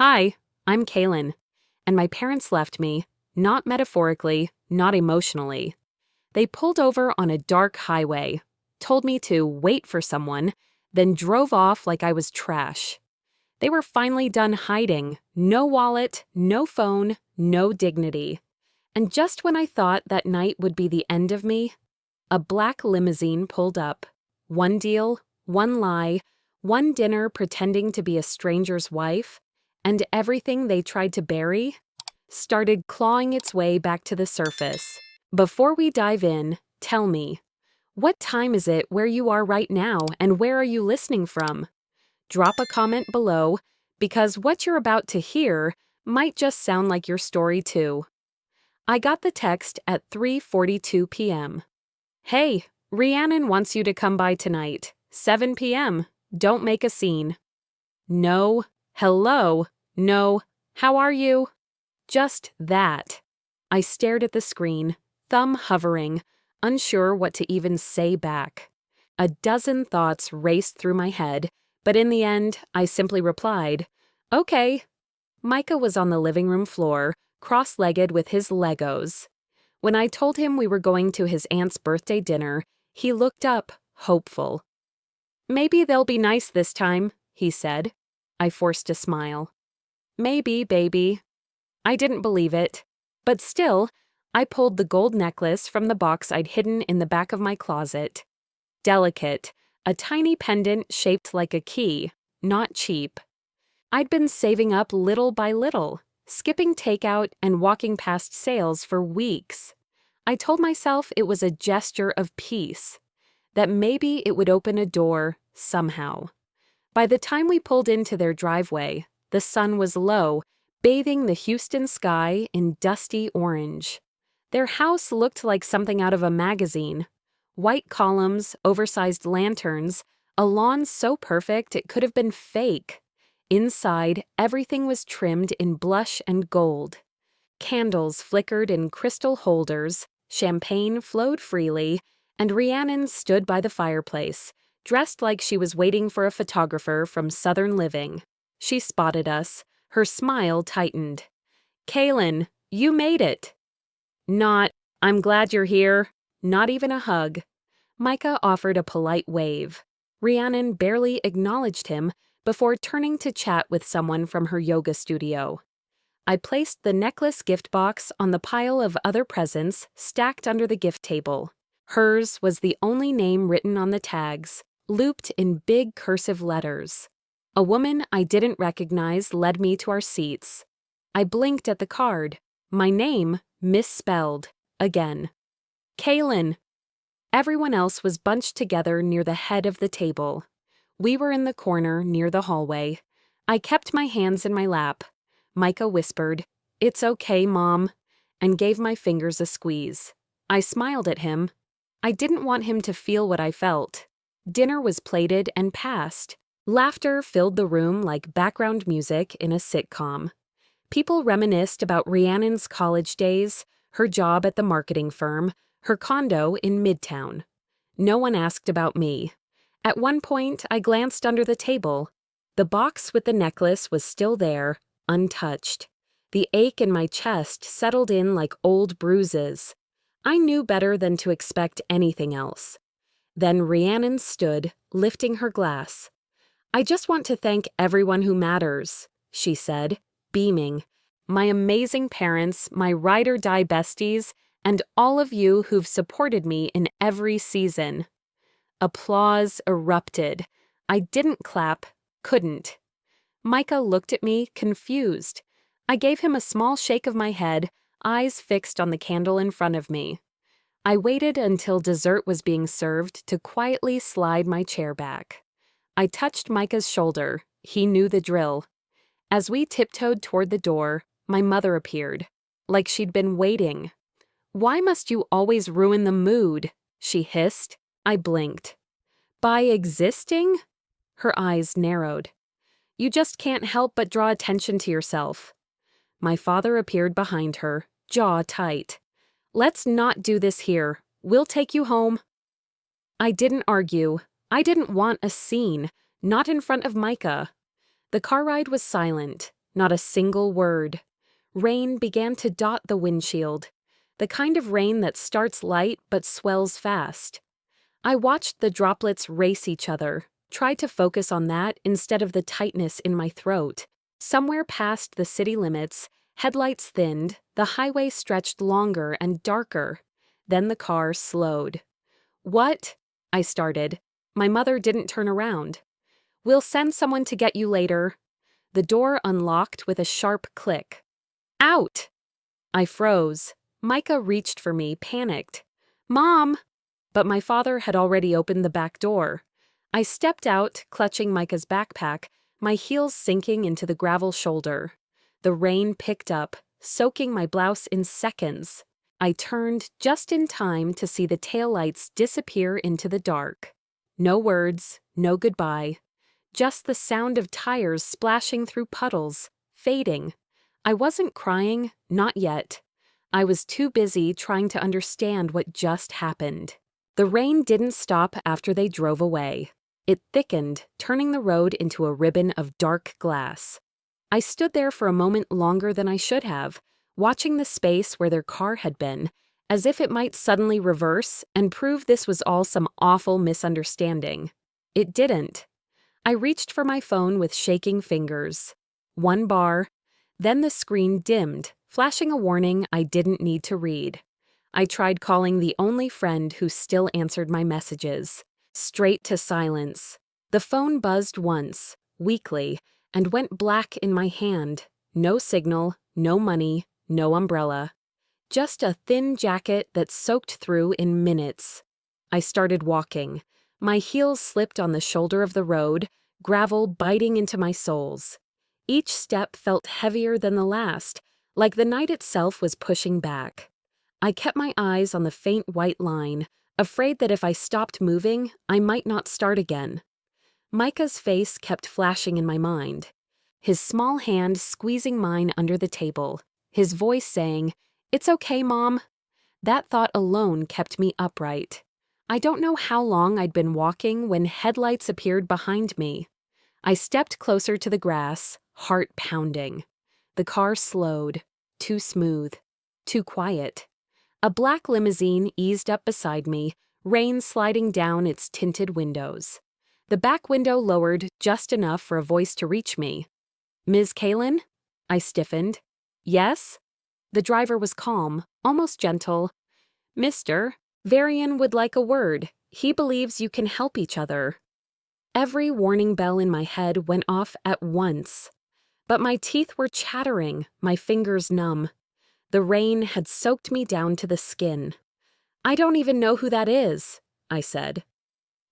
Hi, I'm Kaylin, and my parents left me, not metaphorically, not emotionally. They pulled over on a dark highway, told me to wait for someone, then drove off like I was trash. They were finally done hiding, no wallet, no phone, no dignity. And just when I thought that night would be the end of me, a black limousine pulled up. One deal, one lie, one dinner pretending to be a stranger's wife, and everything they tried to bury started clawing its way back to the surface. Before we dive in, tell me, what time is it where you are right now, and where are you listening from? Drop a comment below, because what you're about to hear might just sound like your story too. I got the text at 3:42 p.m. Hey, Rhiannon wants you to come by tonight, 7 p.m. Don't make a scene. No, hello, no, how are you? Just that. I stared at the screen, thumb hovering, unsure what to even say back. A dozen thoughts raced through my head, but in the end, I simply replied, okay. Micah was on the living room floor, cross-legged with his Legos. When I told him we were going to his aunt's birthday dinner, he looked up, hopeful. Maybe they'll be nice this time, he said. I forced a smile. Maybe, baby. I didn't believe it. But still, I pulled the gold necklace from the box I'd hidden in the back of my closet. Delicate, a tiny pendant shaped like a key, not cheap. I'd been saving up little by little, skipping takeout and walking past sales for weeks. I told myself it was a gesture of peace, that maybe it would open a door somehow. By the time we pulled into their driveway, the sun was low, bathing the Houston sky in dusty orange. Their house looked like something out of a magazine. White columns, oversized lanterns, a lawn so perfect it could have been fake. Inside, everything was trimmed in blush and gold. Candles flickered in crystal holders, champagne flowed freely, and Rhiannon stood by the fireplace, dressed like she was waiting for a photographer from Southern Living. She spotted us. Her smile tightened. Kaylin, you made it. Not, I'm glad you're here. Not even a hug. Micah offered a polite wave. Rhiannon barely acknowledged him before turning to chat with someone from her yoga studio. I placed the necklace gift box on the pile of other presents stacked under the gift table. Hers was the only name written on the tags, looped in big cursive letters. A woman I didn't recognize led me to our seats. I blinked at the card. My name misspelled. Again. Kaylin. Everyone else was bunched together near the head of the table. We were in the corner near the hallway. I kept my hands in my lap. Micah whispered, "It's okay, Mom," and gave my fingers a squeeze. I smiled at him. I didn't want him to feel what I felt. Dinner was plated and passed. Laughter filled the room like background music in a sitcom. People reminisced about Rhiannon's college days, her job at the marketing firm, her condo in Midtown. No one asked about me. At one point, I glanced under the table. The box with the necklace was still there, untouched. The ache in my chest settled in like old bruises. I knew better than to expect anything else. Then Rhiannon stood, lifting her glass. "I just want to thank everyone who matters," she said, beaming. "My amazing parents, my ride-or-die besties, and all of you who've supported me in every season." Applause erupted. I didn't clap, couldn't. Micah looked at me, confused. I gave him a small shake of my head, eyes fixed on the candle in front of me. I waited until dessert was being served to quietly slide my chair back. I touched Micah's shoulder. He knew the drill. As we tiptoed toward the door, my mother appeared, like she'd been waiting. "Why must you always ruin the mood?" she hissed. I blinked. "By existing?" Her eyes narrowed. "You just can't help but draw attention to yourself." My father appeared behind her, jaw tight. "Let's not do this here. We'll take you home." I didn't argue. I didn't want a scene, not in front of Micah. The car ride was silent. not a single word. Rain began to dot the windshield, the kind of rain that starts light but swells fast. I watched the droplets race each other, tried to focus on that instead of the tightness in my throat. Somewhere past the city limits, headlights thinned, the highway stretched longer and darker. Then the car slowed. "What?" I started. My mother didn't turn around. "We'll send someone to get you later." The door unlocked with a sharp click. "Out!" I froze. Micah reached for me, panicked. "Mom!" But my father had already opened the back door. I stepped out, clutching Micah's backpack, my heels sinking into the gravel shoulder. The rain picked up, soaking my blouse in seconds. I turned just in time to see the taillights disappear into the dark. No words, no goodbye. Just the sound of tires splashing through puddles, fading. I wasn't crying, not yet. I was too busy trying to understand what just happened. The rain didn't stop after they drove away. It thickened, turning the road into a ribbon of dark glass. I stood there for a moment longer than I should have, watching the space where their car had been, as if it might suddenly reverse and prove this was all some awful misunderstanding. It didn't. I reached for my phone with shaking fingers. One bar, then the screen dimmed, flashing a warning I didn't need to read. I tried calling the only friend who still answered my messages. Straight to silence. The phone buzzed once, weakly, and went black in my hand. No signal, no money, no umbrella. Just a thin jacket that soaked through in minutes. I started walking. My heels slipped on the shoulder of the road, gravel biting into my soles. Each step felt heavier than the last, like the night itself was pushing back. I kept my eyes on the faint white line, afraid that if I stopped moving, I might not start again. Micah's face kept flashing in my mind. His small hand squeezing mine under the table, his voice saying, "It's okay, Mom." That thought alone kept me upright. I don't know how long I'd been walking when headlights appeared behind me. I stepped closer to the grass, heart pounding. The car slowed, too smooth, too quiet. A black limousine eased up beside me, rain sliding down its tinted windows. The back window lowered just enough for a voice to reach me. "Ms. Kalin?" I stiffened. "Yes?" The driver was calm, almost gentle. "Mr. Varian would like a word. He believes you can help each other." Every warning bell in my head went off at once. But my teeth were chattering, my fingers numb. The rain had soaked me down to the skin. "I don't even know who that is," I said.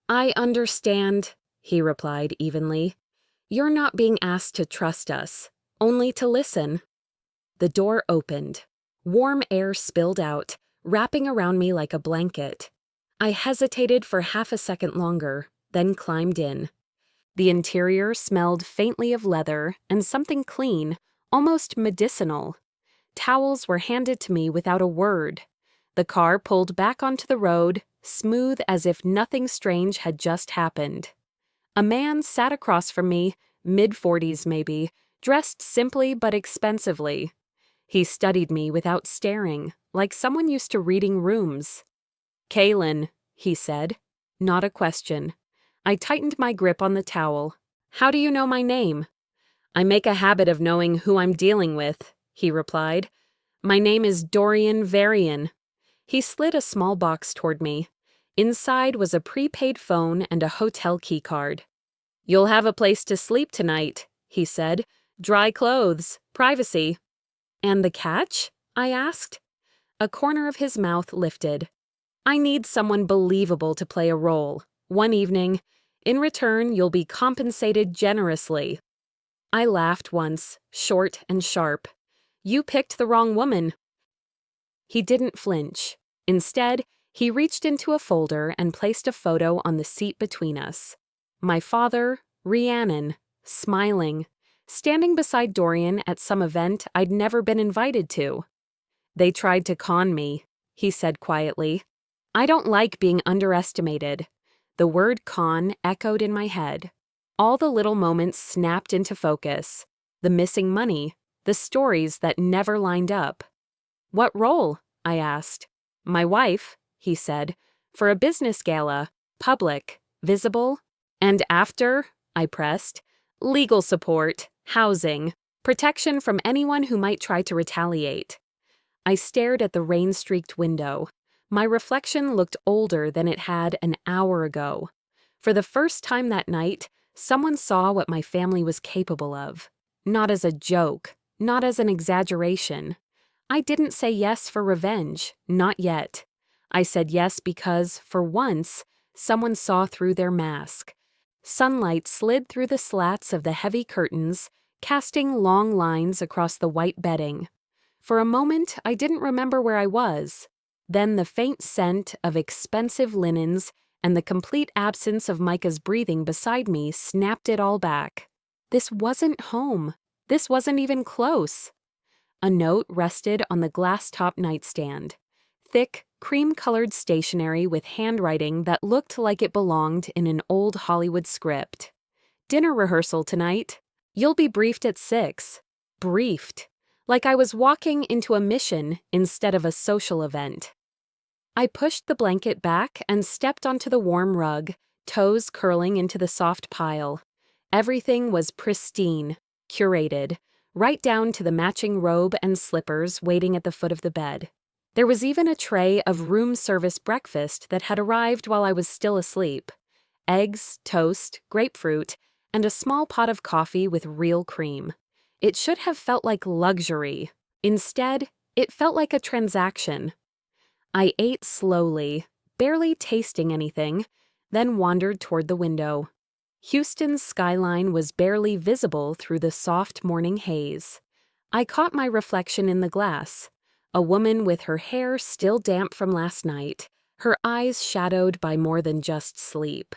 "I understand," he replied evenly. "You're not being asked to trust us, only to listen." The door opened. Warm air spilled out, wrapping around me like a blanket. I hesitated for half a second longer, then climbed in. The interior smelled faintly of leather and something clean, almost medicinal. Towels were handed to me without a word. The car pulled back onto the road, smooth as if nothing strange had just happened. A man sat across from me, mid-40s maybe, dressed simply but expensively. He studied me without staring, like someone used to reading rooms. "Kalin," he said. Not a question. I tightened my grip on the towel. "How do you know my name?" "I make a habit of knowing who I'm dealing with," he replied. "My name is Dorian Varian." He slid a small box toward me. Inside was a prepaid phone and a hotel keycard. "You'll have a place to sleep tonight," he said. "Dry clothes, privacy." "And the catch?" I asked. A corner of his mouth lifted. "I need someone believable to play a role. One evening. In return, you'll be compensated generously." I laughed once, short and sharp. "You picked the wrong woman." He didn't flinch. Instead, he reached into a folder and placed a photo on the seat between us. My father, Rhiannon, smiling, standing beside Dorian at some event I'd never been invited to. "They tried to con me," he said quietly. "I don't like being underestimated." The word con echoed in my head. All the little moments snapped into focus. the missing money, the stories that never lined up. "What role?" I asked. "My wife," he said, "for a business gala, public, visible." "And after?" I pressed. "Legal support, housing, protection from anyone who might try to retaliate." I stared at the rain-streaked window. My reflection looked older than it had an hour ago. For the first time that night, someone saw what my family was capable of. Not as a joke, not as an exaggeration. I didn't say yes for revenge, not yet. I said yes because, for once, someone saw through their mask. Sunlight slid through the slats of the heavy curtains, casting long lines across the white bedding. For a moment, I didn't remember where I was. Then the faint scent of expensive linens and the complete absence of Micah's breathing beside me snapped it all back. This wasn't home. This wasn't even close. A note rested on the glass-top nightstand. Thick, cream-colored stationery with handwriting that looked like it belonged in an old Hollywood script. "Dinner rehearsal tonight. You'll be briefed at 6. Briefed. Like I was walking into a mission instead of a social event. I pushed the blanket back and stepped onto the warm rug, toes curling into the soft pile. Everything was pristine, curated, right down to the matching robe and slippers waiting at the foot of the bed. There was even a tray of room service breakfast that had arrived while I was still asleep. Eggs, toast, grapefruit, and a small pot of coffee with real cream. It should have felt like luxury. Instead, it felt like a transaction. I ate slowly, barely tasting anything, then wandered toward the window. Houston's skyline was barely visible through the soft morning haze. I caught my reflection in the glass. A woman with her hair still damp from last night, her eyes shadowed by more than just sleep.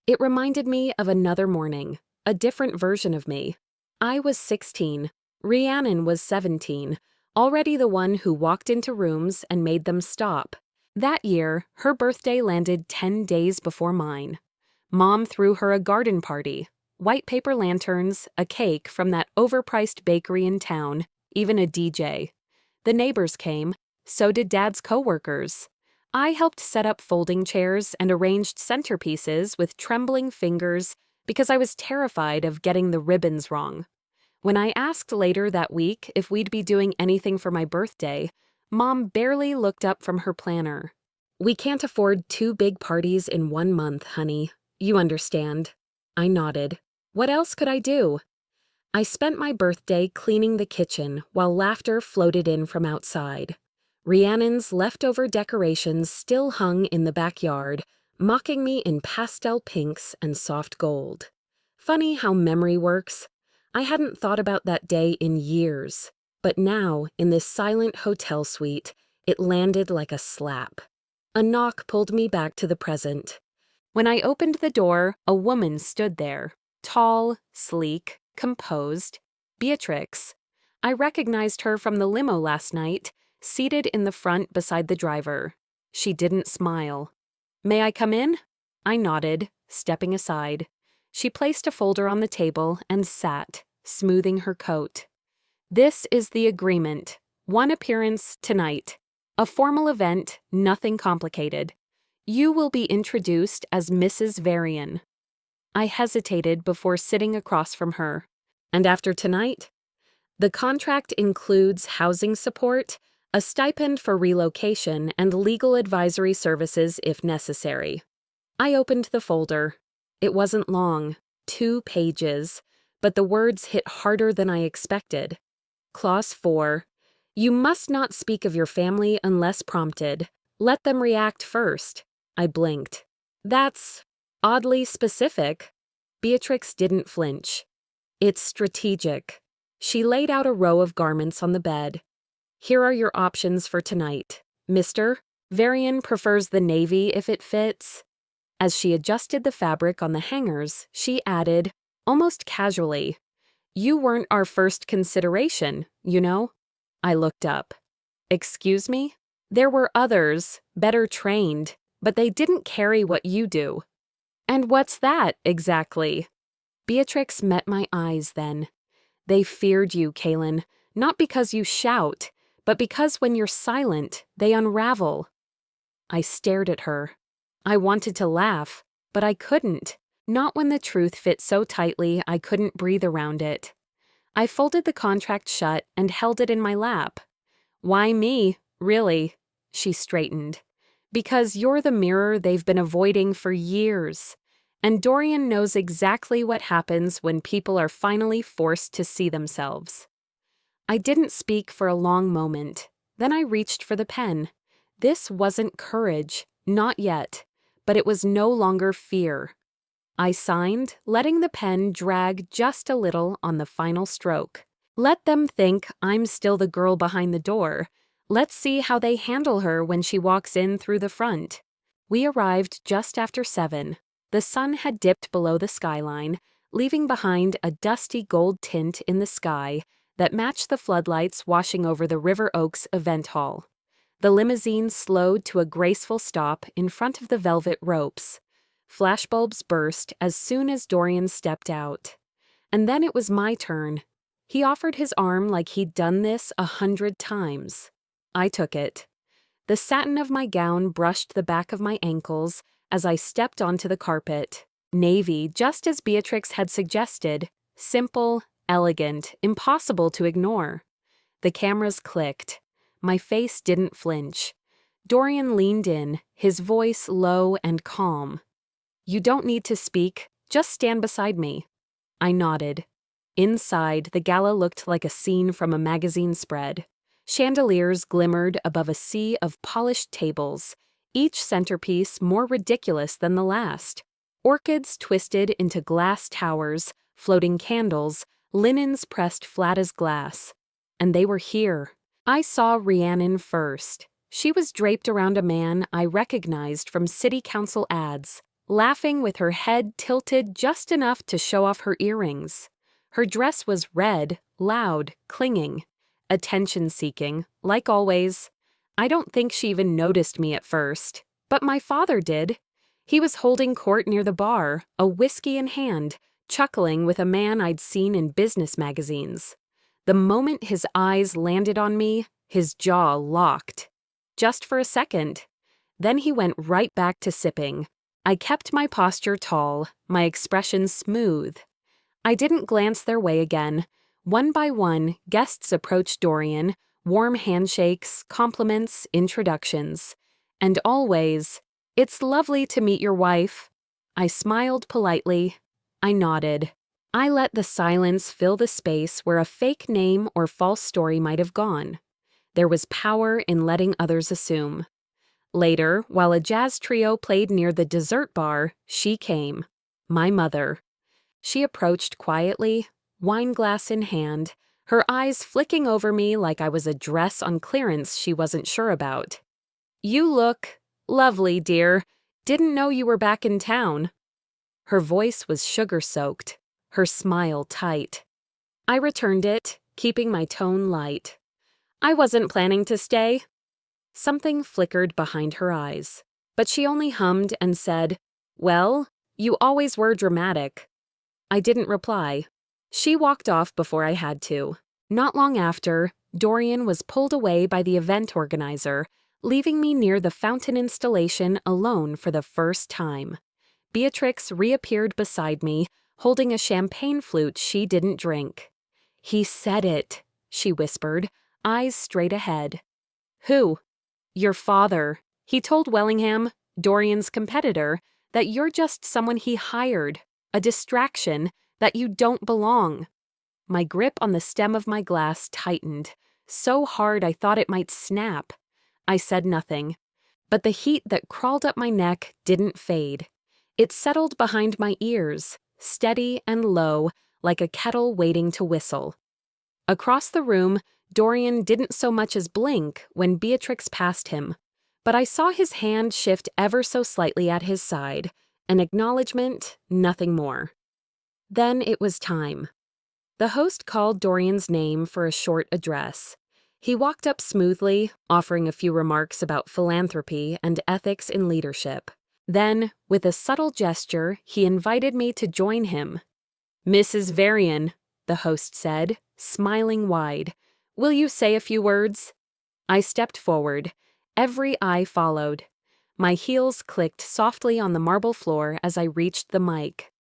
It reminded me of another morning, a different version of me. I was 16. Rhiannon was 17, already the one who walked into rooms and made them stop. That year, her birthday landed 10 days before mine. Mom threw her a garden party, white paper lanterns, a cake from that overpriced bakery in town, even a DJ. The neighbors came, so did Dad's coworkers. I helped set up folding chairs and arranged centerpieces with trembling fingers because I was terrified of getting the ribbons wrong. When I asked later that week if we'd be doing anything for my birthday, Mom barely looked up from her planner. "We can't afford 2 big parties in 1 month, honey. You understand." I nodded. What else could I do? I spent my birthday cleaning the kitchen while laughter floated in from outside. Rhiannon's leftover decorations still hung in the backyard, mocking me in pastel pinks and soft gold. Funny how memory works. I hadn't thought about that day in years, but now, in this silent hotel suite, it landed like a slap. A knock pulled me back to the present. When I opened the door, a woman stood there, tall, sleek, composed. Beatrix. I recognized her from the limo last night, seated in the front beside the driver. She didn't smile. "May I come in?" I nodded, stepping aside. She placed a folder on the table and sat, smoothing her coat. "This is the agreement. 1 appearance tonight. A formal event, nothing complicated. You will be introduced as Mrs. Varian." I hesitated before sitting across from her. "And after tonight?" "The contract includes housing support, a stipend for relocation, and legal advisory services if necessary." I opened the folder. It wasn't long, 2 pages, but the words hit harder than I expected. Clause 4. You must not speak of your family unless prompted. Let them react first. I blinked. That's oddly specific. Beatrix didn't flinch. It's strategic. She laid out a row of garments on the bed. Here are your options for tonight. Mr. Varian prefers the navy if it fits. As she adjusted the fabric on the hangers, she added, almost casually, You weren't our first consideration, you know? I looked up. Excuse me? There were others, better trained, but they didn't carry what you do. And what's that, exactly? Beatrix met my eyes then. They feared you, Kaylin, not because you shout, but because when you're silent, they unravel. I stared at her. I wanted to laugh, but I couldn't, not when the truth fit so tightly I couldn't breathe around it. I folded the contract shut and held it in my lap. Why me, really? She straightened. Because you're the mirror they've been avoiding for years. And Dorian knows exactly what happens when people are finally forced to see themselves. I didn't speak for a long moment. Then I reached for the pen. This wasn't courage, not yet, but it was no longer fear. I signed, letting the pen drag just a little on the final stroke. Let them think I'm still the girl behind the door. Let's see how they handle her when she walks in through the front. We arrived just after 7. The sun had dipped below the skyline, leaving behind a dusty gold tint in the sky that matched the floodlights washing over the River Oaks event hall. The limousine slowed to a graceful stop in front of the velvet ropes. Flashbulbs burst as soon as Dorian stepped out. And then it was my turn. He offered his arm like he'd done this 100 times. I took it. The satin of my gown brushed the back of my ankles as I stepped onto the carpet. Navy, just as Beatrix had suggested. Simple, elegant, impossible to ignore. The cameras clicked. My face didn't flinch. Dorian leaned in, his voice low and calm. You don't need to speak, just stand beside me. I nodded. Inside, the gala looked like a scene from a magazine spread. Chandeliers glimmered above a sea of polished tables, each centerpiece more ridiculous than the last. Orchids twisted into glass towers, floating candles, linens pressed flat as glass. And they were here. I saw Rhiannon first. She was draped around a man I recognized from city council ads, laughing with her head tilted just enough to show off her earrings. Her dress was red, loud, clinging, attention-seeking, like always. I don't think she even noticed me at first, but my father did. He was holding court near the bar, a whiskey in hand, chuckling with a man I'd seen in business magazines. The moment his eyes landed on me, his jaw locked. Just for a second. Then he went right back to sipping. I kept my posture tall, my expression smooth. I didn't glance their way again. One by one, guests approached Dorian, warm handshakes, compliments, introductions. And always, "It's lovely to meet your wife." I smiled politely. I nodded. I let the silence fill the space where a fake name or false story might have gone. There was power in letting others assume. Later, while a jazz trio played near the dessert bar, she came. My mother. She approached quietly, wine glass in hand, her eyes flicking over me like I was a dress on clearance she wasn't sure about. "You look lovely, dear. Didn't know you were back in town." Her voice was sugar-soaked, her smile tight. I returned it, keeping my tone light. "I wasn't planning to stay." Something flickered behind her eyes, but she only hummed and said, "Well, you always were dramatic." I didn't reply. She walked off before I had to. Not long after, Dorian was pulled away by the event organizer, leaving me near the fountain installation alone for the first time. Beatrix reappeared beside me, holding a champagne flute she didn't drink. "He said it," she whispered, eyes straight ahead. "Who?" "Your father. He told Wellingham, Dorian's competitor, that you're just someone he hired, a distraction, that you don't belong." My grip on the stem of my glass tightened, so hard I thought it might snap. I said nothing, but the heat that crawled up my neck didn't fade. It settled behind my ears, steady and low, like a kettle waiting to whistle. Across the room, Dorian didn't so much as blink when Beatrix passed him, but I saw his hand shift ever so slightly at his side, an acknowledgement, nothing more. Then it was time. The host called Dorian's name for a short address. He walked up smoothly, offering a few remarks about philanthropy and ethics in leadership. Then, with a subtle gesture, he invited me to join him. "Mrs. Varian," the host said, smiling wide. "Will you say a few words?" I stepped forward. Every eye followed. My heels clicked softly on the marble floor as I reached the mic.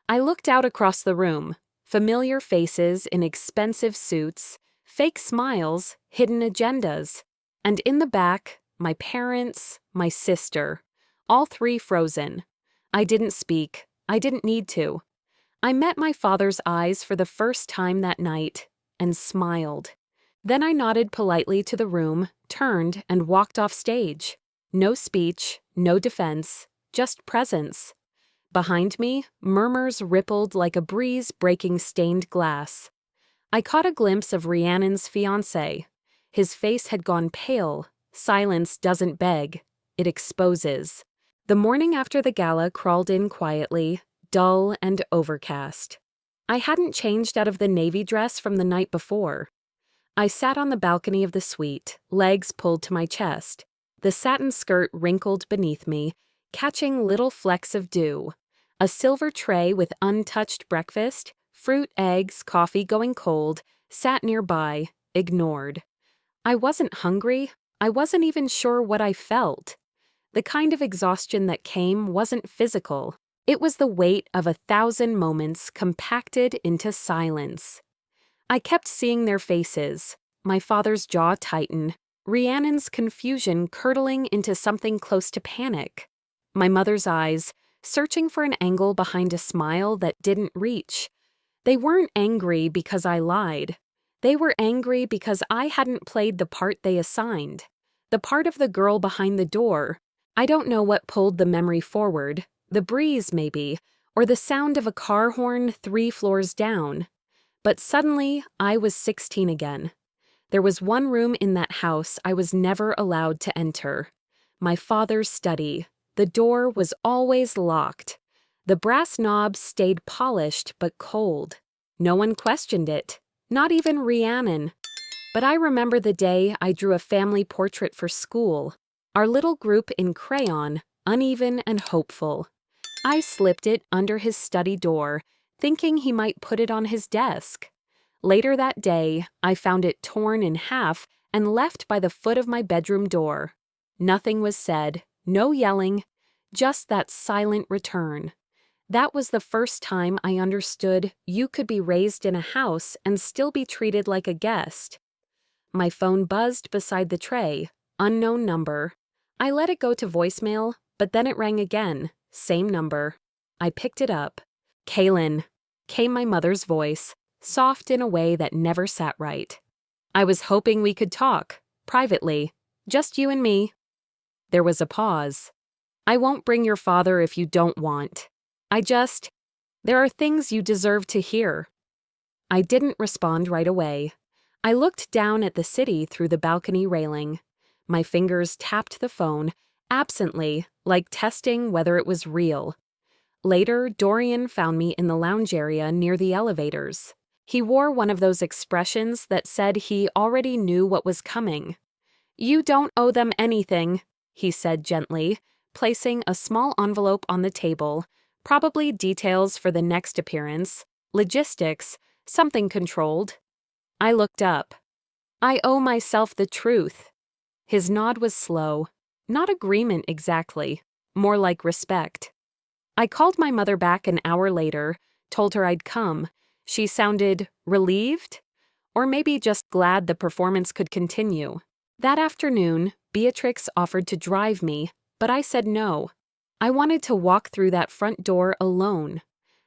I looked out across the room. Familiar faces in expensive suits, fake smiles, hidden agendas. And in the back, my parents, my sister, all three frozen. I didn't speak. I didn't need to. I met my father's eyes for the first time that night and smiled. Then I nodded politely to the room, turned, and walked off stage. No speech, no defense, just presence. Behind me, murmurs rippled like a breeze breaking stained glass. I caught a glimpse of Rhiannon's fiancé. His face had gone pale. Silence doesn't beg, it exposes. The morning after the gala crawled in quietly, dull and overcast. I hadn't changed out of the navy dress from the night before. I sat on the balcony of the suite, legs pulled to my chest, the satin skirt wrinkled beneath me, catching little flecks of dew. A silver tray with untouched breakfast, fruit, eggs, coffee going cold, sat nearby, ignored. I wasn't hungry. I wasn't even sure what I felt. The kind of exhaustion that came wasn't physical. It was the weight of 1,000 moments compacted into silence. I kept seeing their faces, my father's jaw tighten, Rhiannon's confusion curdling into something close to panic, my mother's eyes searching for an angle behind a smile that didn't reach. They weren't angry because I lied. They were angry because I hadn't played the part they assigned, the part of the girl behind the door. I don't know what pulled the memory forward, the breeze maybe, or the sound of a car horn 3 floors down. But suddenly, I was 16 again. There was one room in that house I was never allowed to enter. My father's study. The door was always locked. The brass knob stayed polished but cold. No one questioned it, not even Rhiannon. But I remember the day I drew a family portrait for school. Our little group in crayon, uneven and hopeful. I slipped it under his study door, thinking he might put it on his desk. Later that day, I found it torn in half and left by the foot of my bedroom door. Nothing was said, no yelling, just that silent return. That was the first time I understood you could be raised in a house and still be treated like a guest. My phone buzzed beside the tray, unknown number. I let it go to voicemail, but then it rang again, same number. I picked it up. "Kaylin," came my mother's voice, soft in a way that never sat right. "I was hoping we could talk, privately, just you and me." There was a pause. "I won't bring your father if you don't want. There are things you deserve to hear." I didn't respond right away. I looked down at the city through the balcony railing. My fingers tapped the phone, absently, like testing whether it was real. Later, Dorian found me in the lounge area near the elevators. He wore one of those expressions that said he already knew what was coming. "You don't owe them anything," he said gently, placing a small envelope on the table, probably details for the next appearance, logistics, something controlled. I looked up. "I owe myself the truth." His nod was slow, not agreement exactly, more like respect. I called my mother back an hour later, told her I'd come. She sounded relieved, or maybe just glad the performance could continue. That afternoon, Beatrix offered to drive me, but I said no. I wanted to walk through that front door alone.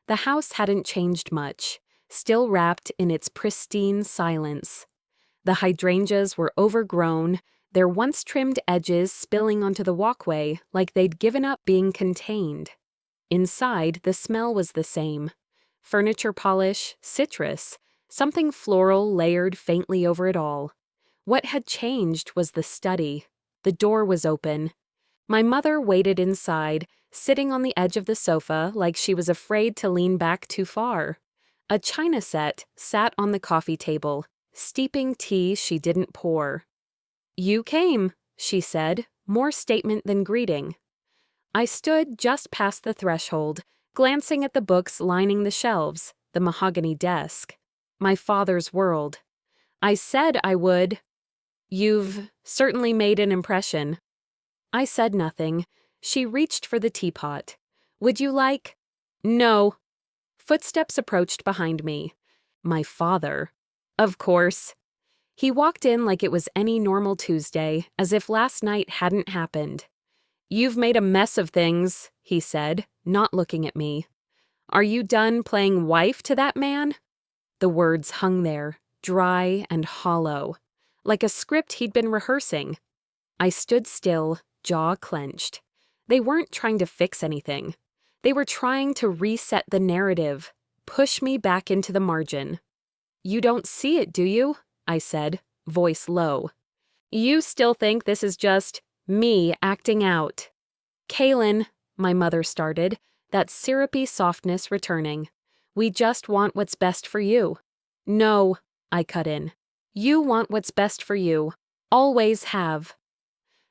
The house hadn't changed much, still wrapped in its pristine silence. The hydrangeas were overgrown, their once-trimmed edges spilling onto the walkway like they'd given up being contained. Inside, the smell was the same. Furniture polish, citrus, something floral layered faintly over it all. What had changed was the study. The door was open. My mother waited inside, sitting on the edge of the sofa like she was afraid to lean back too far. A china set sat on the coffee table, steeping tea she didn't pour. "You came," she said, more statement than greeting. I stood just past the threshold, glancing at the books lining the shelves, the mahogany desk. my father's world. I said I would. You've certainly made an impression. I said nothing. She reached for the teapot. Would you like? No. Footsteps approached behind me. My father. Of course. He walked in like it was any normal Tuesday, as if last night hadn't happened. You've made a mess of things, he said, not looking at me. Are you done playing wife to that man? The words hung there, dry and hollow, like a script he'd been rehearsing. I stood still, jaw clenched. They weren't trying to fix anything. They were trying to reset the narrative, push me back into the margin. You don't see it, do you? I said, voice low. You still think this is just me acting out. Kaylin, my mother started, that syrupy softness returning. We just want what's best for you. No, I cut in. You want what's best for you. Always have.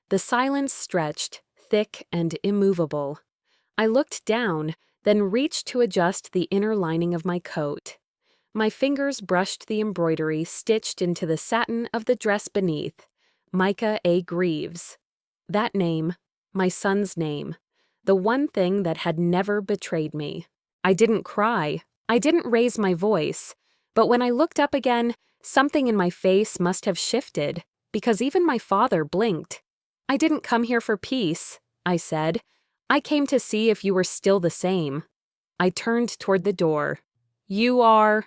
The silence stretched, thick and immovable. I looked down, then reached to adjust the inner lining of my coat. My fingers brushed the embroidery stitched into the satin of the dress beneath. Micah A. Greaves. That name, my son's name, the one thing that had never betrayed me. I didn't cry. I didn't raise my voice. But when I looked up again, something in my face must have shifted, because even my father blinked. I didn't come here for peace, I said. I came to see if you were still the same. I turned toward the door. You are...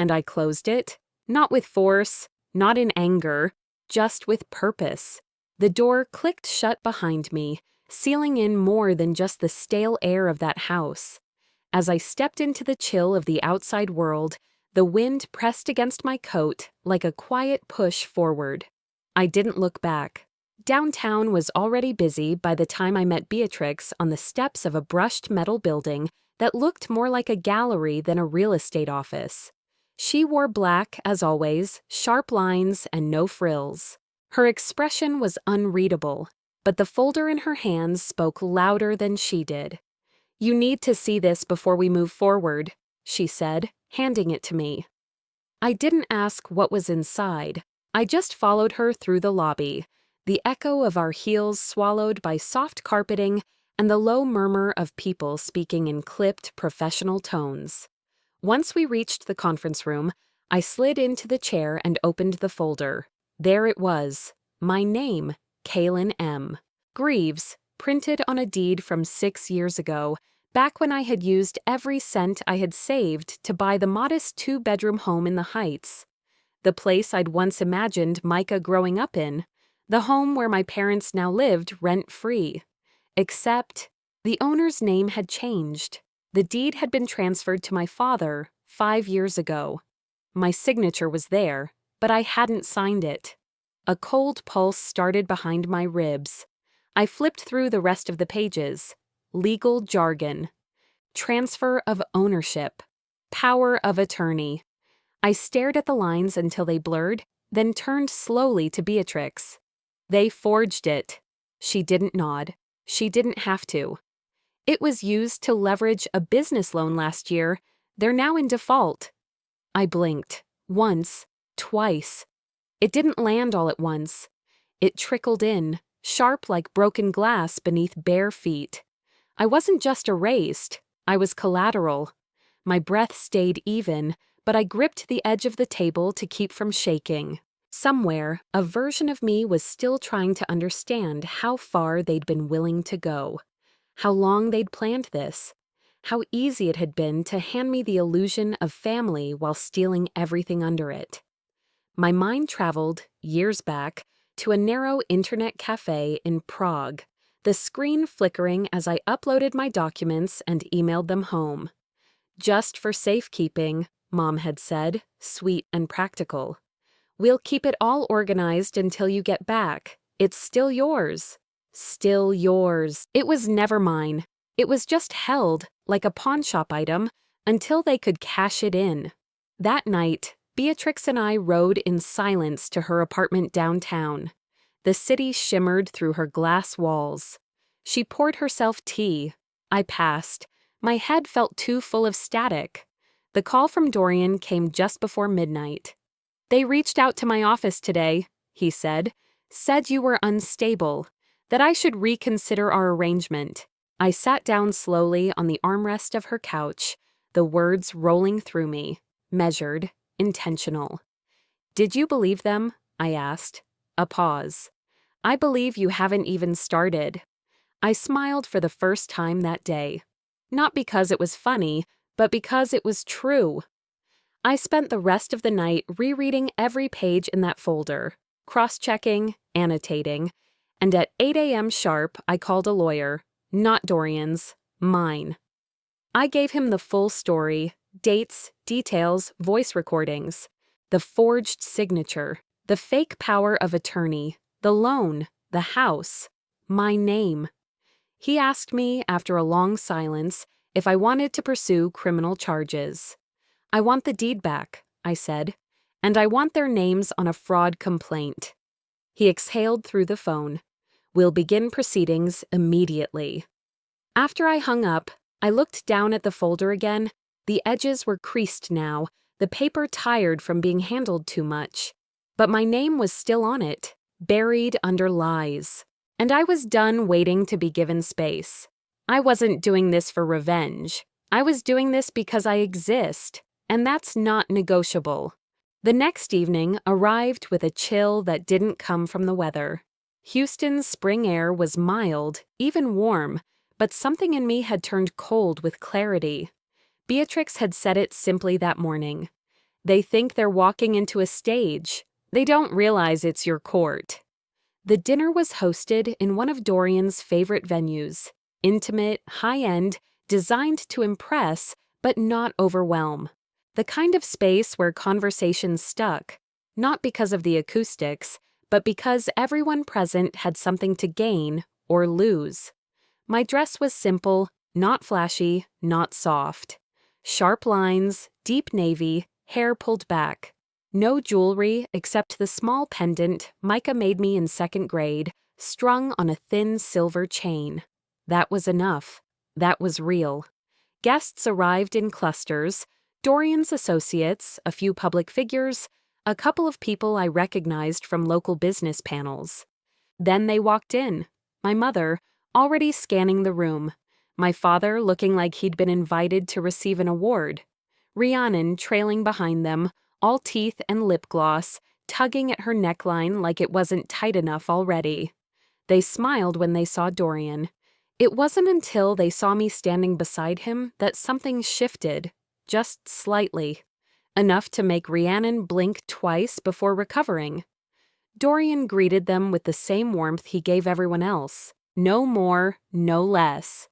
And I closed it, not with force, not in anger, just with purpose. The door clicked shut behind me, sealing in more than just the stale air of that house. As I stepped into the chill of the outside world, the wind pressed against my coat like a quiet push forward. I didn't look back. Downtown was already busy by the time I met Beatrix on the steps of a brushed metal building that looked more like a gallery than a real estate office. She wore black, as always, sharp lines and no frills. Her expression was unreadable, but the folder in her hands spoke louder than she did. You need to see this before we move forward, she said, handing it to me. I didn't ask what was inside. I just followed her through the lobby, the echo of our heels swallowed by soft carpeting and the low murmur of people speaking in clipped, professional tones. Once we reached the conference room, I slid into the chair and opened the folder. There it was, my name, Kaylin M. Greaves, printed on a deed from 6 years ago, back when I had used every cent I had saved to buy the modest 2-bedroom home in the Heights. The place I'd once imagined Micah growing up in, the home where my parents now lived rent-free. Except, the owner's name had changed. The deed had been transferred to my father 5 years ago. My signature was there, but I hadn't signed it. A cold pulse started behind my ribs. I flipped through the rest of the pages. Legal jargon. Transfer of ownership. Power of attorney. I stared at the lines until they blurred, then turned slowly to Beatrix. They forged it. She didn't nod. She didn't have to. It was used to leverage a business loan last year. They're now in default. I blinked. Once. Twice. It didn't land all at once. It trickled in, sharp like broken glass beneath bare feet. I wasn't just erased. I was collateral. My breath stayed even, but I gripped the edge of the table to keep from shaking. Somewhere, a version of me was still trying to understand how far they'd been willing to go. How long they'd planned this. How easy it had been to hand me the illusion of family while stealing everything under it. My mind traveled, years back, to a narrow internet cafe in Prague, the screen flickering as I uploaded my documents and emailed them home. Just for safekeeping, Mom had said, sweet and practical. We'll keep it all organized until you get back. It's still yours. Still yours. It was never mine. It was just held, like a pawnshop item, until they could cash it in. That night, Beatrix and I rode in silence to her apartment downtown. The city shimmered through her glass walls. She poured herself tea. I passed. My head felt too full of static. The The call from Dorian came just before midnight. "They reached out to my office today," he said you were unstable, that I should reconsider our arrangement. I sat down slowly on the armrest of her couch, the words rolling through me, measured, intentional. "Did you believe them?" I asked. A pause. "I believe you haven't even started." I smiled for the first time that day. Not because it was funny, but because it was true. I spent the rest of the night rereading every page in that folder, cross-checking, annotating, and at 8 a.m. sharp, I called a lawyer, not Dorian's, mine. I gave him the full story, dates, details, voice recordings, the forged signature, the fake power of attorney, the loan, the house, my name. He asked me, after a long silence, if I wanted to pursue criminal charges. "I want the deed back," I said, "and I want their names on a fraud complaint." He exhaled through the phone. "We'll begin proceedings immediately." After I hung up, I looked down at the folder again. The edges were creased now, the paper tired from being handled too much. But my name was still on it, buried under lies. And I was done waiting to be given space. I wasn't doing this for revenge. I was doing this because I exist, and that's not negotiable. The next evening arrived with a chill that didn't come from the weather. Houston's spring air was mild, even warm, but something in me had turned cold with clarity. Beatrix had said it simply that morning. "They think they're walking into a stage. They don't realize it's your court." The dinner was hosted in one of Dorian's favorite venues, intimate, high-end, designed to impress, but not overwhelm. The kind of space where conversations stuck, not because of the acoustics, but because everyone present had something to gain or lose. My dress was simple, not flashy, not soft. Sharp lines, deep navy, hair pulled back. No jewelry except the small pendant Micah made me in second grade, strung on a thin silver chain. That was enough. That was real. Guests arrived in clusters, Dorian's associates, a few public figures, a couple of people I recognized from local business panels. Then they walked in, my mother, already scanning the room, my father looking like he'd been invited to receive an award, Rhiannon trailing behind them, all teeth and lip gloss, tugging at her neckline like it wasn't tight enough already. They smiled when they saw Dorian. It wasn't until they saw me standing beside him that something shifted, just slightly, enough to make Rhiannon blink twice before recovering. Dorian greeted them with the same warmth he gave everyone else, no more, no less.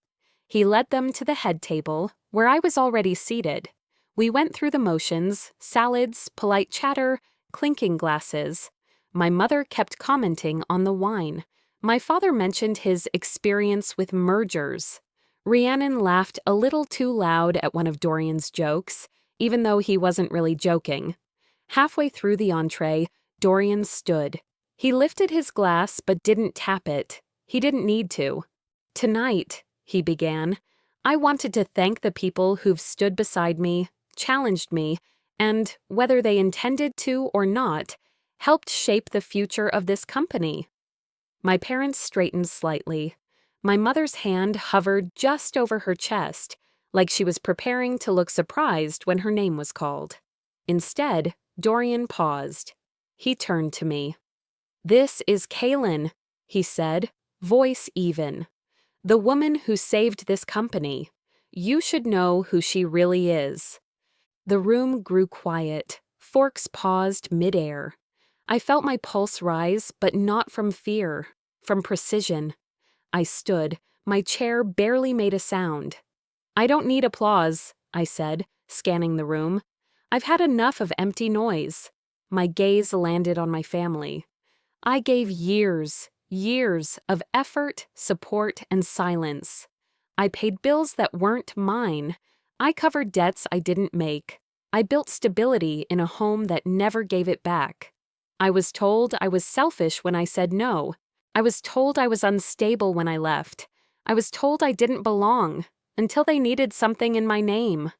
He led them to the head table, where I was already seated. We went through the motions, salads, polite chatter, clinking glasses. My mother kept commenting on the wine. My father mentioned his experience with mergers. Rhiannon laughed a little too loud at one of Dorian's jokes, even though he wasn't really joking. Halfway through the entree, Dorian stood. He lifted his glass but didn't tap it. He didn't need to. "Tonight," he began, "I wanted to thank the people who've stood beside me, challenged me, and, whether they intended to or not, helped shape the future of this company." My parents straightened slightly. My mother's hand hovered just over her chest, like she was preparing to look surprised when her name was called. Instead, Dorian paused. He turned to me. "This is Kaylin," he said, voice even. "The woman who saved this company. You should know who she really is." The room grew quiet. Forks paused midair. I felt my pulse rise, but not from fear, from precision. I stood. My chair barely made a sound. "I don't need applause," I said, scanning the room. "I've had enough of empty noise." My gaze landed on my family. I gave years of effort, support, and silence. I paid bills that weren't mine. I covered debts I didn't make. I built stability in a home that never gave it back. I was told I was selfish when I said no. I was told I was unstable when I left. I was told I didn't belong, until they needed something in my name.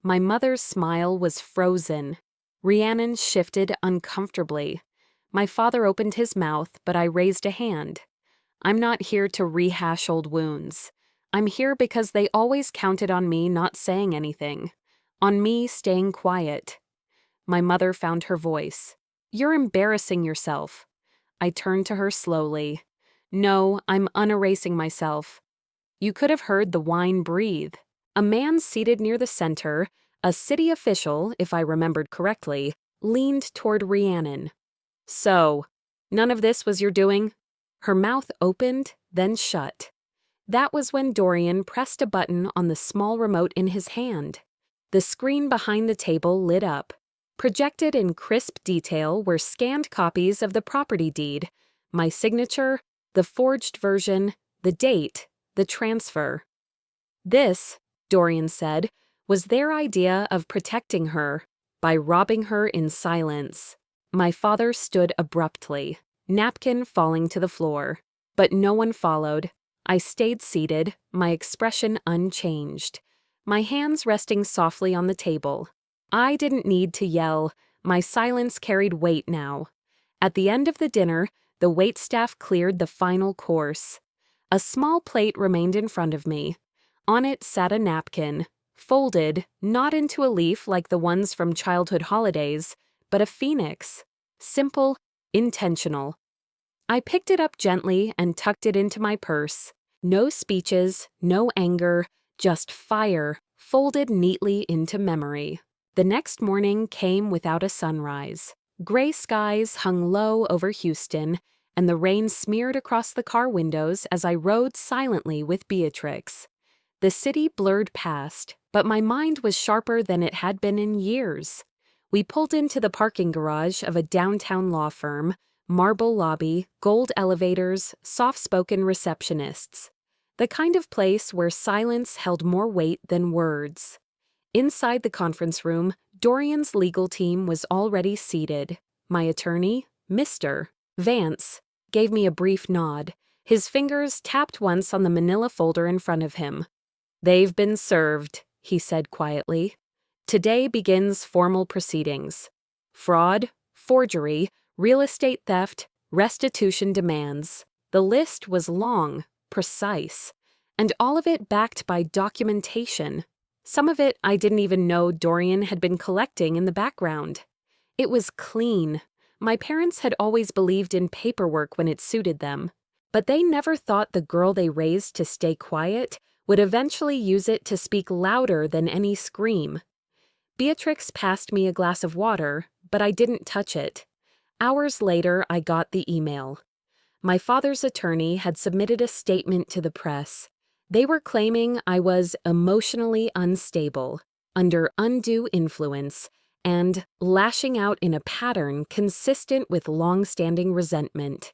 My mother's smile was frozen. Rhiannon shifted uncomfortably. My father opened his mouth, but I raised a hand. I'm not here to rehash old wounds. I'm here because they always counted on me not saying anything. On me staying quiet. My mother found her voice. You're embarrassing yourself. I turned to her slowly. No, I'm unerasing myself. You could have heard the wine breathe. A man seated near the center, a city official, if I remembered correctly, leaned toward Rhiannon. So, none of this was your doing? Her mouth opened, then shut. That was when Dorian pressed a button on the small remote in his hand. The screen behind the table lit up. Projected in crisp detail were scanned copies of the property deed, my signature, the forged version, the date, the transfer. This, Dorian said, was their idea of protecting her, by robbing her in silence. My father stood abruptly, napkin falling to the floor. But no one followed. I stayed seated, my expression unchanged, my hands resting softly on the table. I didn't need to yell. My silence carried weight now. At the end of the dinner, the waitstaff cleared the final course. A small plate remained in front of me. On it sat a napkin, folded, not into a leaf like the ones from childhood holidays, but a phoenix. Simple, intentional. I picked it up gently and tucked it into my purse. No speeches, no anger, just fire, folded neatly into memory. The next morning came without a sunrise. Gray skies hung low over Houston, and the rain smeared across the car windows as I rode silently with Beatrix. The city blurred past, but my mind was sharper than it had been in years. We pulled into the parking garage of a downtown law firm, marble lobby, gold elevators, soft-spoken receptionists. The kind of place where silence held more weight than words. Inside the conference room, Dorian's legal team was already seated. My attorney, Mr. Vance, gave me a brief nod. His fingers tapped once on the manila folder in front of him. "They've been served," he said quietly. "Today begins formal proceedings. Fraud, forgery, real estate theft, restitution demands." The list was long, precise, and all of it backed by documentation. Some of it I didn't even know Dorian had been collecting in the background. It was clean. My parents had always believed in paperwork when it suited them, but they never thought the girl they raised to stay quiet would eventually use it to speak louder than any scream. Beatrix passed me a glass of water, but I didn't touch it. Hours later, I got the email. My father's attorney had submitted a statement to the press. They were claiming I was emotionally unstable, under undue influence, and lashing out in a pattern consistent with long-standing resentment.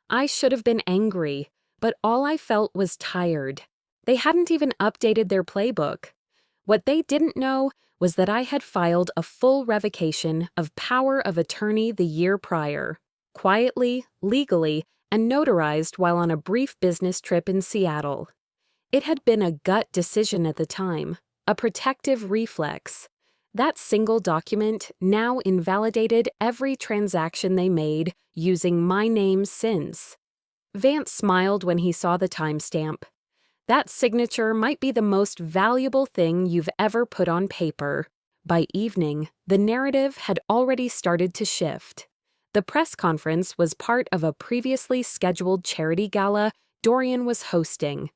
I should have been angry, but all I felt was tired. They hadn't even updated their playbook. What they didn't know was that I had filed a full revocation of power of attorney the year prior, quietly, legally, and notarized while on a brief business trip in Seattle. It had been a gut decision at the time, a protective reflex. That single document now invalidated every transaction they made using my name since. Vance smiled when he saw the timestamp. That signature might be the most valuable thing you've ever put on paper. By evening, the narrative had already started to shift. The press conference was part of a previously scheduled charity gala Dorian was hosting.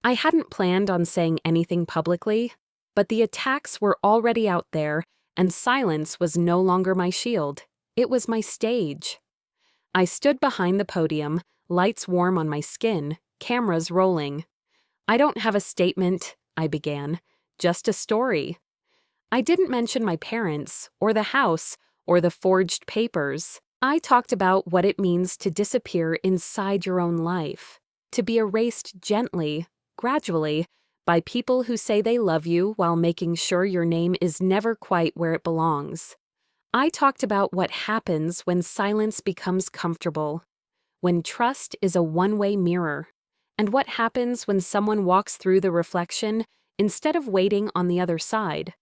I hadn't planned on saying anything publicly, but the attacks were already out there, and silence was no longer my shield. It was my stage. I stood behind the podium, lights warm on my skin, cameras rolling. "I don't have a statement," I began, "just a story." I didn't mention my parents, or the house, or the forged papers. I talked about what it means to disappear inside your own life, to be erased gently, gradually, by people who say they love you while making sure your name is never quite where it belongs. I talked about what happens when silence becomes comfortable, when trust is a one-way mirror, and what happens when someone walks through the reflection instead of waiting on the other side.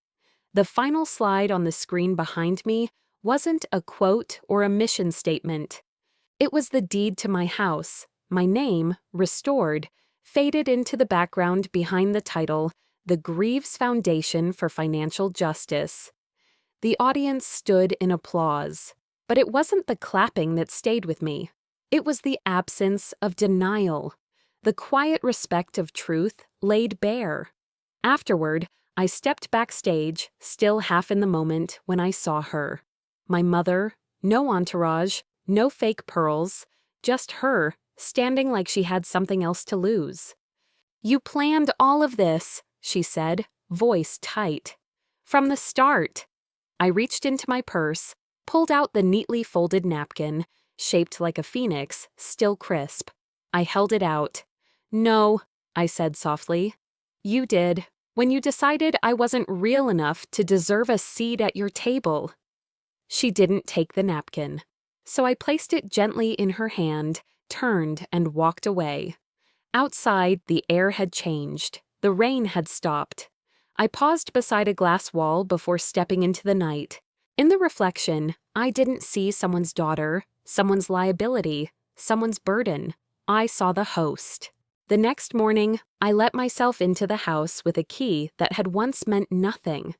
The final slide on the screen behind me wasn't a quote or a mission statement. It was the deed to my house, my name, restored, faded into the background behind the title, The Greaves Foundation for Financial Justice. The audience stood in applause, but it wasn't the clapping that stayed with me. It was the absence of denial, the quiet respect of truth laid bare. Afterward, I stepped backstage, still half in the moment, when I saw her. My mother, no entourage, no fake pearls, just her, standing like she had something else to lose. "You planned all of this," she said, voice tight. "From the start." I reached into my purse, pulled out the neatly folded napkin, shaped like a phoenix, still crisp. I held it out. "No," I said softly. "You did, when you decided I wasn't real enough to deserve a seat at your table." She didn't take the napkin, so I placed it gently in her hand, turned, and walked away. Outside, the air had changed. The rain had stopped. I paused beside a glass wall before stepping into the night. In the reflection, I didn't see someone's daughter, someone's liability, someone's burden. I saw the host. The next morning, I let myself into the house with a key that had once meant nothing.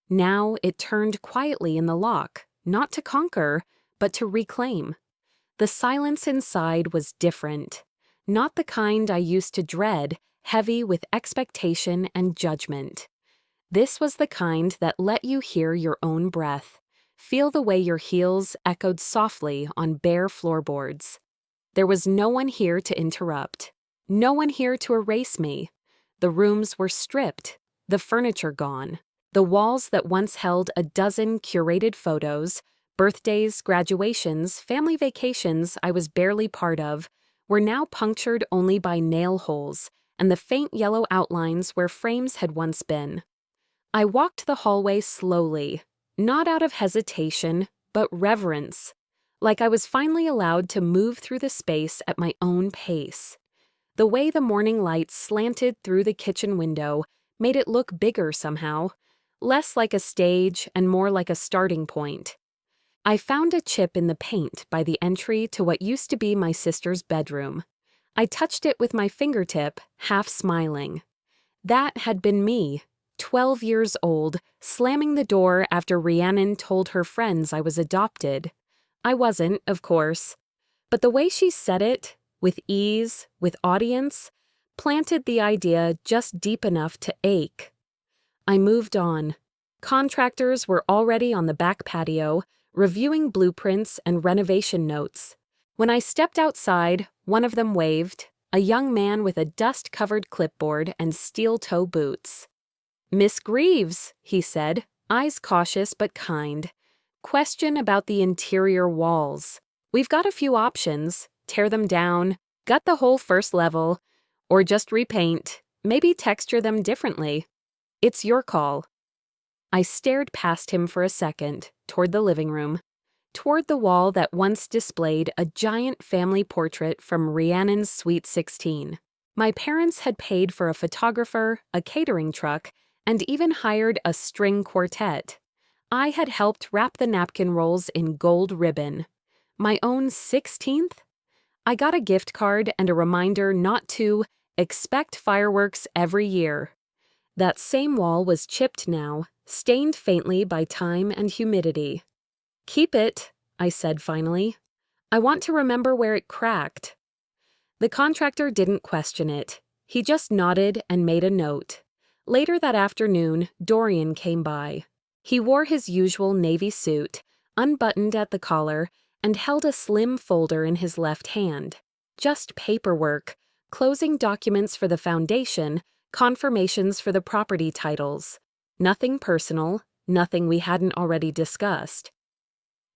Now it turned quietly in the lock, not to conquer, but to reclaim. The silence inside was different. Not the kind I used to dread, heavy with expectation and judgment. This was the kind that let you hear your own breath, feel the way your heels echoed softly on bare floorboards. There was no one here to interrupt, no one here to erase me. The rooms were stripped, the furniture gone. The walls that once held a dozen curated photos, birthdays, graduations, family vacations I was barely part of, were now punctured only by nail holes and the faint yellow outlines where frames had once been. I walked the hallway slowly, not out of hesitation, but reverence, like I was finally allowed to move through the space at my own pace. The way the morning light slanted through the kitchen window made it look bigger somehow, less like a stage and more like a starting point. I found a chip in the paint by the entry to what used to be my sister's bedroom. I touched it with my fingertip, half smiling. That had been me, 12 years old, slamming the door after Rhiannon told her friends I was adopted. I wasn't, of course. But the way she said it, with ease, with audience, planted the idea just deep enough to ache. I moved on. Contractors were already on the back patio, reviewing blueprints and renovation notes. When I stepped outside, one of them waved, a young man with a dust-covered clipboard and steel-toe boots. "Miss Greaves," he said, eyes cautious but kind. "Question about the interior walls. We've got a few options. Tear them down, gut the whole first level, or just repaint, maybe texture them differently. It's your call." I stared past him for a second, toward the living room, toward the wall that once displayed a giant family portrait from Rhiannon's Sweet 16. My parents had paid for a photographer, a catering truck, and even hired a string quartet. I had helped wrap the napkin rolls in gold ribbon. My own 16th? I got a gift card and a reminder not to expect fireworks every year. That same wall was chipped now, stained faintly by time and humidity. "Keep it," I said finally. "I want to remember where it cracked." The contractor didn't question it. He just nodded and made a note. Later that afternoon, Dorian came by. He wore his usual navy suit, unbuttoned at the collar, and held a slim folder in his left hand. Just paperwork, closing documents for the foundation, confirmations for the property titles. Nothing personal, nothing we hadn't already discussed.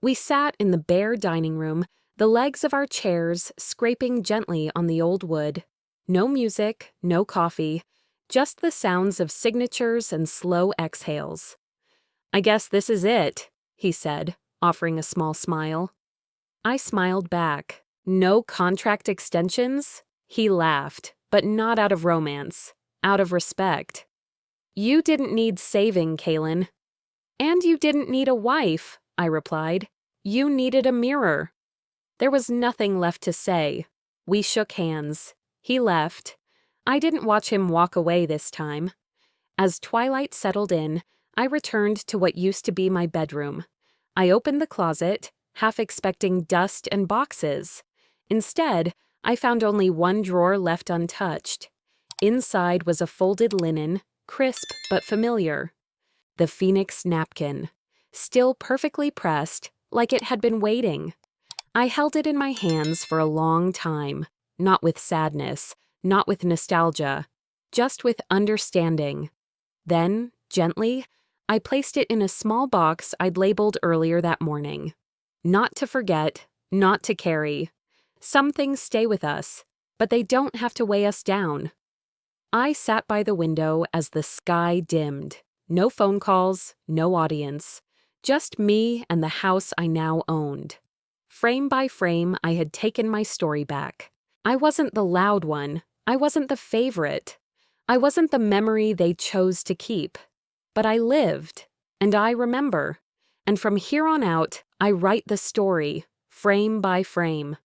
We sat in the bare dining room, the legs of our chairs scraping gently on the old wood. No music, no coffee, just the sounds of signatures and slow exhales. "I guess this is it," he said, offering a small smile. I smiled back. "No contract extensions?" He laughed, but not out of romance, out of respect. "You didn't need saving, Kaylin." And you didn't need a wife, I replied. You needed a mirror. There was nothing left to say. We shook hands. He left. I didn't watch him walk away this time. As twilight settled in, I returned to what used to be my bedroom. I opened the closet, half expecting dust and boxes. Instead, I found only one drawer left untouched. Inside was a folded linen, crisp but familiar. The Phoenix napkin, still perfectly pressed, like it had been waiting. I held it in my hands for a long time, not with sadness, not with nostalgia, just with understanding. Then, gently, I placed it in a small box I'd labeled earlier that morning. Not to forget, not to carry. Some things stay with us, but they don't have to weigh us down. I sat by the window as the sky dimmed. No phone calls, no audience. Just me and the house I now owned. Frame by frame, I had taken my story back. I wasn't the loud one. I wasn't the favorite. I wasn't the memory they chose to keep. But I lived, and I remember. And from here on out, I write the story, frame by frame.